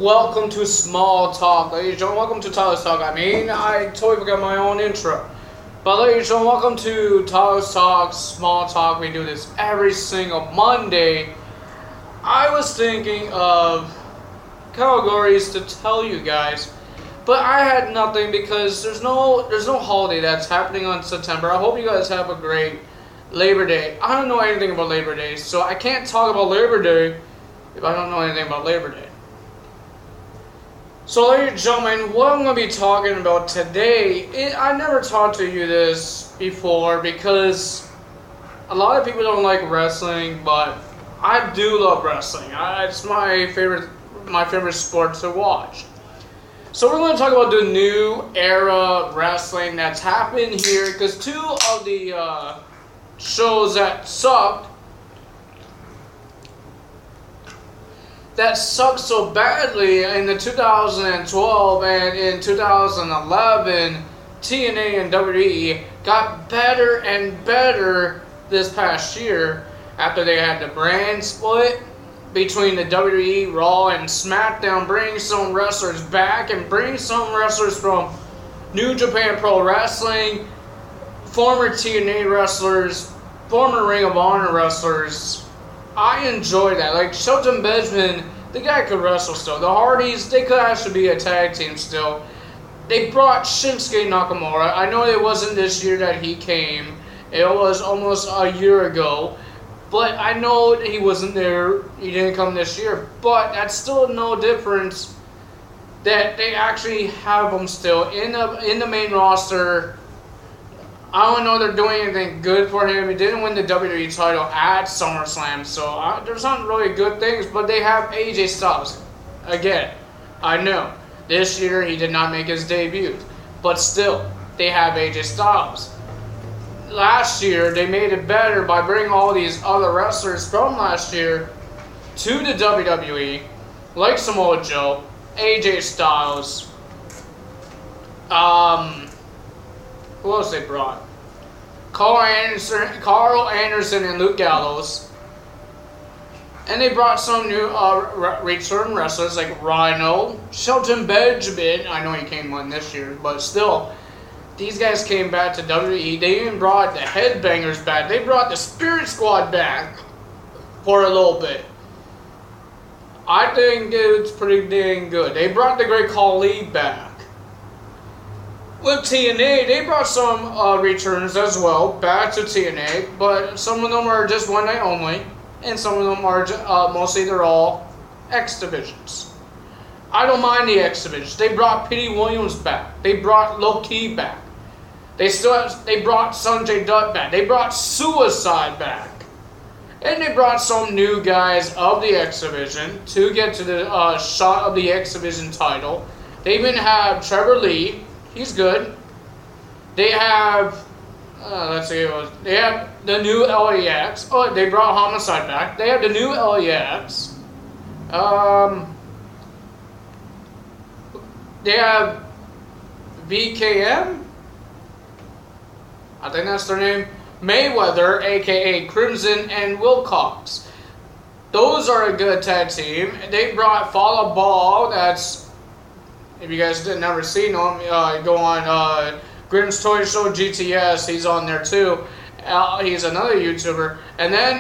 welcome to Small Talk. Ladies and gentlemen, welcome to Tyler's Talk. I totally forgot my own intro. But ladies and gentlemen, welcome to Tyler's Talk, Small Talk. We do this every single Monday. I was thinking of categories to tell you guys, but I had nothing because there's no holiday that's happening on September. I hope you guys have a great Labor Day. I don't know anything about Labor Day, so I can't talk about Labor Day if I don't know anything about Labor Day. So ladies and gentlemen, what I'm going to be talking about today, I never talked to you this before because a lot of people don't like wrestling, but I do love wrestling. It's my favorite sport to watch. So we're going to talk about the new era wrestling that's happened here, because two of the shows that sucked so badly in the 2012 and in 2011, TNA and WWE got better and better this past year after they had the brand split between the WWE, Raw, and SmackDown, bring some wrestlers back and bring some wrestlers from New Japan Pro Wrestling, former TNA wrestlers, former Ring of Honor wrestlers. I enjoy that. Like Shelton Benjamin, the guy could wrestle still. The Hardys, they could actually be a tag team still. They brought Shinsuke Nakamura. I know it wasn't this year that he came. It was almost a year ago. But I know he wasn't there. He didn't come this year. But that's still no difference that they actually have him still in the main roster. I don't know they're doing anything good for him. He didn't win the WWE title at SummerSlam, so there's not really good things. But they have AJ Styles. Again, I know this year he did not make his debut, but still, they have AJ Styles. Last year, they made it better by bringing all these other wrestlers from last year to the WWE, like Samoa Joe, AJ Styles, who else they brought? Carl Anderson and Luke Gallows. And they brought some new return wrestlers like Rhino, Shelton Benjamin. I know he came on this year, but still, these guys came back to WWE. They even brought the Headbangers back. They brought the Spirit Squad back for a little bit. I think it's pretty dang good. They brought the Great Khali back. With TNA, they brought some returns as well back to TNA, but some of them are just one night only, and some of them are mostly they're all X divisions. I don't mind the X divisions. They brought Petey Williams back. They brought Low Ki back. They brought Sanjay Dutt back. They brought Suicide back, and they brought some new guys of the X division to get to the shot of the X division title. They even have Trevor Lee. He's good. They have, they have the new LAX. Oh, they brought Homicide back. They have the new LAX. They have VKM. I think that's their name. Mayweather, aka Crimson, and Wilcox. Those are a good tag team. They brought Fallah Ball. That's, if you guys didn't ever seen him, go on Grimm's Toy Show GTS. He's on there too. He's another YouTuber. And then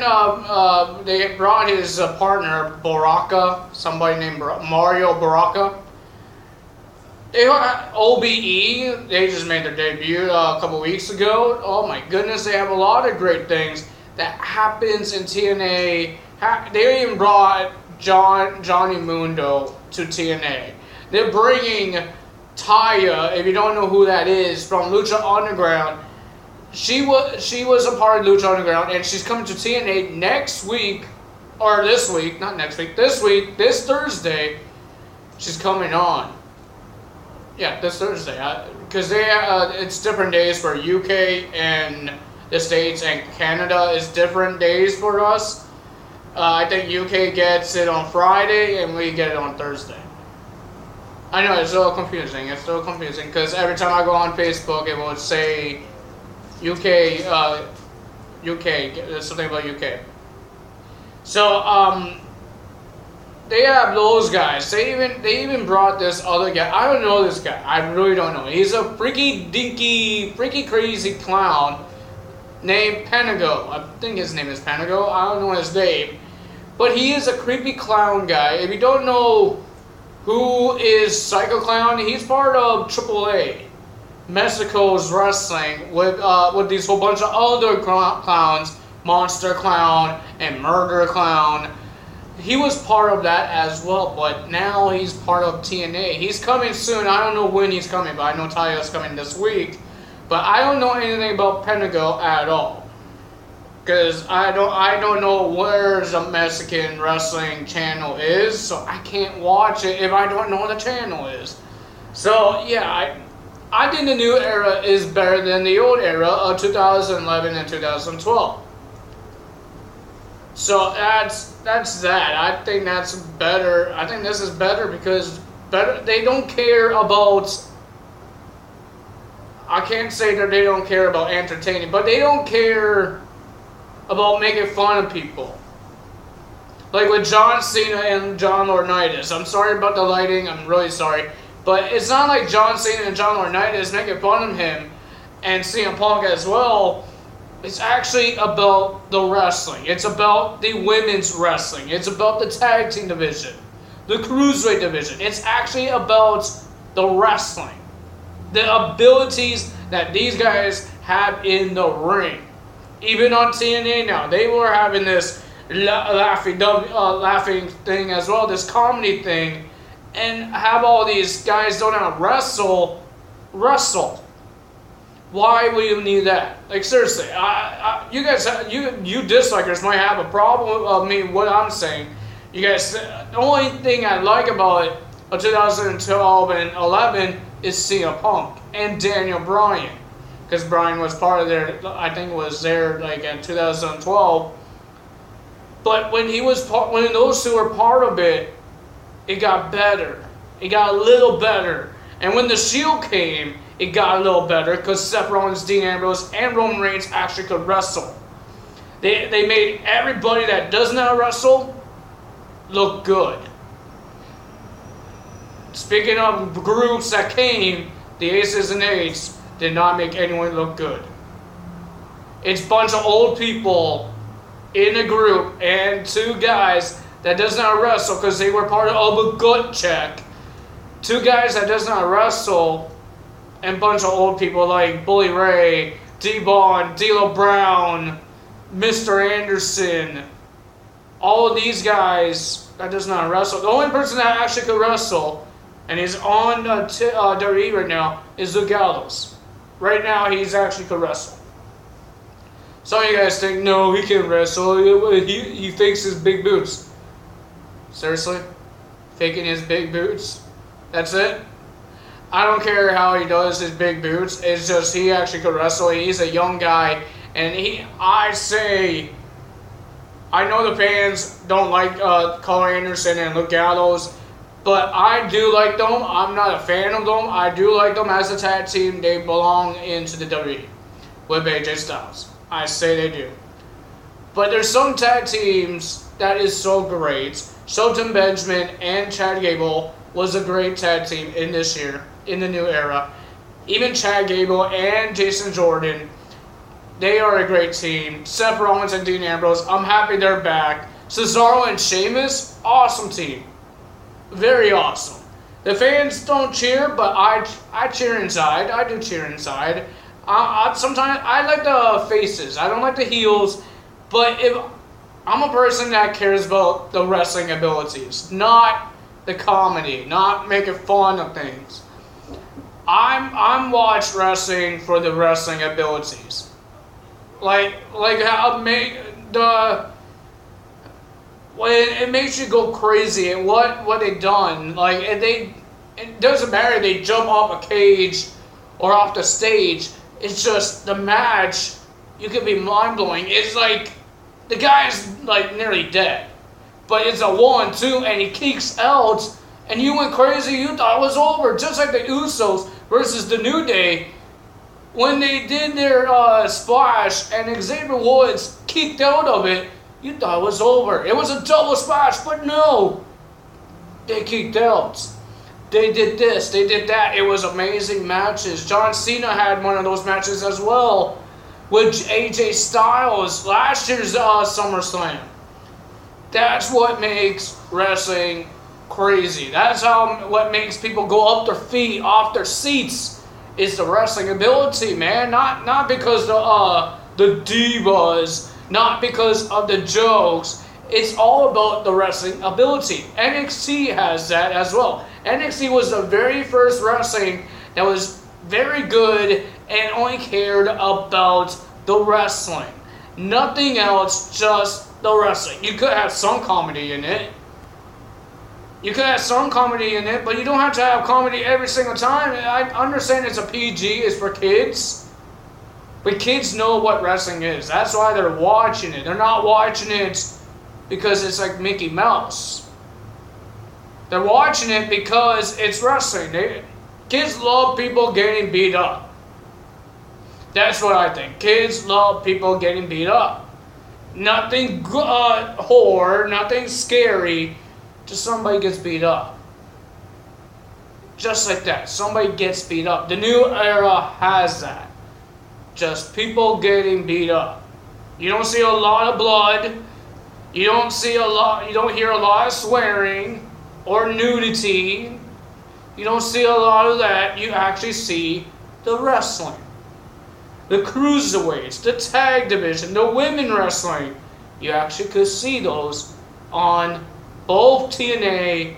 they brought his partner Baraka, somebody named Mario Baraka. They OBE. They just made their debut a couple weeks ago. Oh my goodness, they have a lot of great things that happens in TNA. They even brought Johnny Mundo to TNA. They're bringing Taya, if you don't know who that is, from Lucha Underground. She was a part of Lucha Underground, and she's coming to TNA next week, or this week, not next week, this week, this Thursday, she's coming on. Yeah, this Thursday, because it's different days for UK and the States, and Canada is different days for us. I think UK gets it on Friday, and we get it on Thursday. I know, it's a little confusing. It's still confusing because every time I go on Facebook, it will say UK, something about UK. So, they have those guys. They even brought this other guy. I don't know this guy. I really don't know. He's a freaky crazy clown named Panago. I think his name is Panago. I don't know his name. But he is a creepy clown guy. If you don't know who is Psycho Clown, he's part of AAA, Mexico's wrestling, with these whole bunch of other clowns, Monster Clown and Murder Clown. He was part of that as well, but now he's part of TNA. He's coming soon. I don't know when he's coming, but I know Tayo's coming this week. But I don't know anything about Pentago at all, because I don't know where the Mexican wrestling channel is, so I can't watch it if I don't know what the channel is. So yeah, I think the new era is better than the old era of 2011 and 2012. So that's that. I think that's better. I think this is better because they don't care about. I can't say that they don't care about entertaining, but they don't care about making fun of people. Like with John Cena and John Laurinaitis. I'm sorry about the lighting. I'm really sorry. But it's not like John Cena and John Laurinaitis making fun of him and CM Punk as well. It's actually about the wrestling. It's about the women's wrestling. It's about the tag team division, the cruiserweight division. It's actually about the wrestling, the abilities that these guys have in the ring. Even on TNA now, they were having this laughing thing as well, this comedy thing, and have all these guys don't know how to wrestle. Why would you need that? Like seriously, you guys, you dislikers might have a problem with me what I'm saying. You guys, the only thing I like about it of 2012 and 11 is CM Punk and Daniel Bryan, because Bryan was part of their, I think was there like in 2012. But when when those two were part of it, it got better. It got a little better. And when the Shield came, it got a little better because Seth Rollins, Dean Ambrose, and Roman Reigns actually could wrestle. They made everybody that doesn't know how to wrestle look good. Speaking of groups that came, the Aces and Eights did not make anyone look good. It's a bunch of old people in a group and two guys that doesn't know how to wrestle because they were part of a gut check. Two guys that doesn't know how to wrestle and a bunch of old people like Bully Ray, D-Von, D'Lo Brown, Mr. Anderson. All of these guys that doesn't know how to wrestle. The only person that actually could wrestle, and he's on WWE right now, is Luke Gallows. Right now, he's actually could wrestle. Some of you guys think, no, he can wrestle. He fakes his big boots. Seriously? Faking his big boots? That's it? I don't care how he does his big boots. It's just he actually could wrestle. He's a young guy. And I know the fans don't like Carl Anderson and Luke Gallows, but I do like them. I'm not a fan of them. I do like them as a tag team. They belong into the WWE with AJ Styles. I say they do. But there's some tag teams that is so great. Shelton Benjamin and Chad Gable was a great tag team in this year, in the new era. Even Chad Gable and Jason Jordan, they are a great team. Seth Rollins and Dean Ambrose, I'm happy they're back. Cesaro and Sheamus, awesome team. Very awesome. The fans don't cheer, but I cheer inside. I do cheer inside. Sometimes I like the faces. I don't like the heels. But if I'm a person that cares about the wrestling abilities, not the comedy, not making fun of things. I'm watch wrestling for the wrestling abilities. Like how when it makes you go crazy at what they done. Like it doesn't matter if they jump off a cage or off the stage. It's just the match. You could be mind blowing. It's like the guy's like nearly dead, but it's a 1-2 and he kicks out, and you went crazy. You thought it was over, just like the Usos versus the New Day. When they did their splash and Xavier Woods kicked out of it, you thought it was over. It was a double splash, but no. They kicked out. They did this, they did that. It was amazing matches. John Cena had one of those matches as well with AJ Styles last year's SummerSlam. That's what makes wrestling crazy. That's what makes people go up their feet, off their seats, is the wrestling ability, man. Not because the divas, not because of the jokes. It's all about the wrestling ability. NXT has that as well. NXT was the very first wrestling that was very good and only cared about the wrestling. Nothing else, just the wrestling. You could have some comedy in it. You could have some comedy in it, but you don't have to have comedy every single time. I understand it's a PG, it's for kids. But kids know what wrestling is. That's why they're watching it. They're not watching it because it's like Mickey Mouse. They're watching it because it's wrestling. Kids love people getting beat up. That's what I think. Kids love people getting beat up. Nothing horror, nothing scary, just somebody gets beat up. Just like that. Somebody gets beat up. The new era has that. Just people getting beat up. You don't see a lot of blood. You don't hear a lot of swearing or nudity. You don't see a lot of that. You actually see the wrestling. The cruiserweights, the tag division, the women wrestling. You actually could see those on both TNA,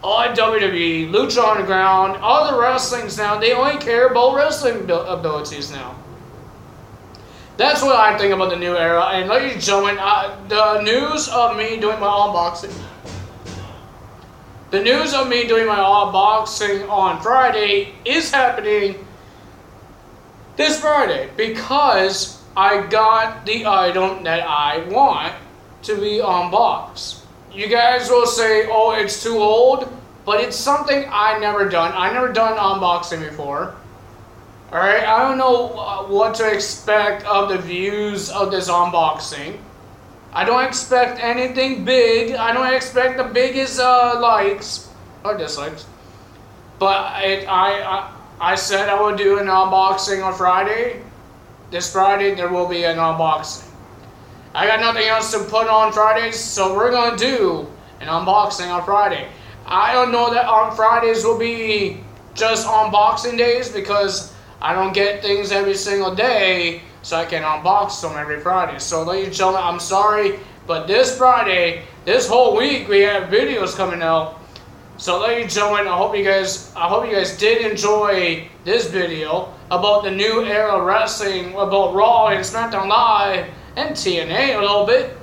on WWE, Lucha Underground, other wrestlings now. They only care about wrestling abilities now. That's what I think about the new era. And ladies and gentlemen, the news of me doing my unboxing. The news of me doing my unboxing on Friday is happening this Friday because I got the item that I want to be unboxed. You guys will say, oh, it's too old, but it's something I never done. I never done unboxing before. Alright, I don't know what to expect of the views of this unboxing. I don't expect anything big. I don't expect the biggest likes or dislikes. But I said I would do an unboxing on Friday. This Friday there will be an unboxing. I got nothing else to put on Fridays, so we're going to do an unboxing on Friday. I don't know that on Fridays will be just unboxing days because I don't get things every single day, so I can unbox them every Friday. So ladies and gentlemen, I'm sorry, but this Friday, this whole week, we have videos coming out. So ladies and gentlemen, I hope you guys did enjoy this video about the new era wrestling, about Raw and SmackDown Live and TNA a little bit.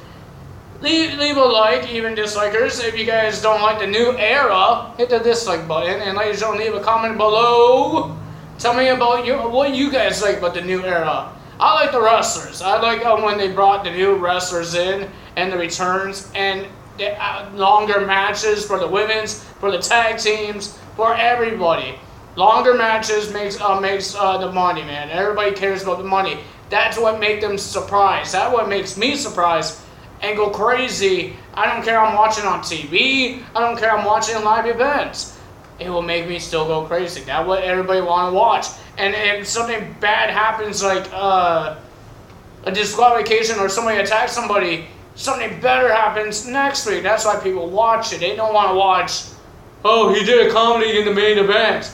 Leave a like, even dislikers. If you guys don't like the new era, hit the dislike button. And ladies and gentlemen, leave a comment below. Tell me about what you guys like about the new era. I like the wrestlers. I like when they brought the new wrestlers in and the returns and the longer matches for the women's, for the tag teams, for everybody. Longer matches makes the money, man. Everybody cares about the money. That's what makes them surprised. That's what makes me surprised and go crazy. I don't care I'm watching on TV. I don't care I'm watching live events. It will make me still go crazy. That's what everybody want to watch. And if something bad happens, like a disqualification or somebody attacks somebody, something better happens next week. That's why people watch it. They don't want to watch, oh, he did a comedy in the main event.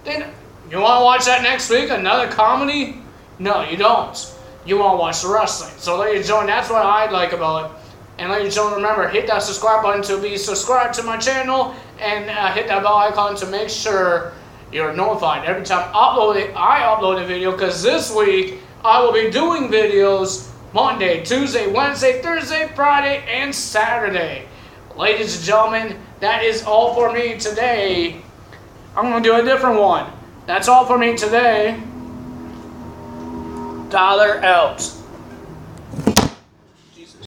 Then you want to watch that next week? Another comedy? No, you don't. You want to watch the wrestling. So ladies and gentlemen, that's what I like about it. And ladies and gentlemen, remember, hit that subscribe button to be subscribed to my channel and hit that bell icon to make sure you're notified every time I upload a video, because this week I will be doing videos Monday, Tuesday, Wednesday, Thursday, Friday, and Saturday. Ladies and gentlemen, that is all for me today. I'm going to do a different one. That's all for me today. Dollar out.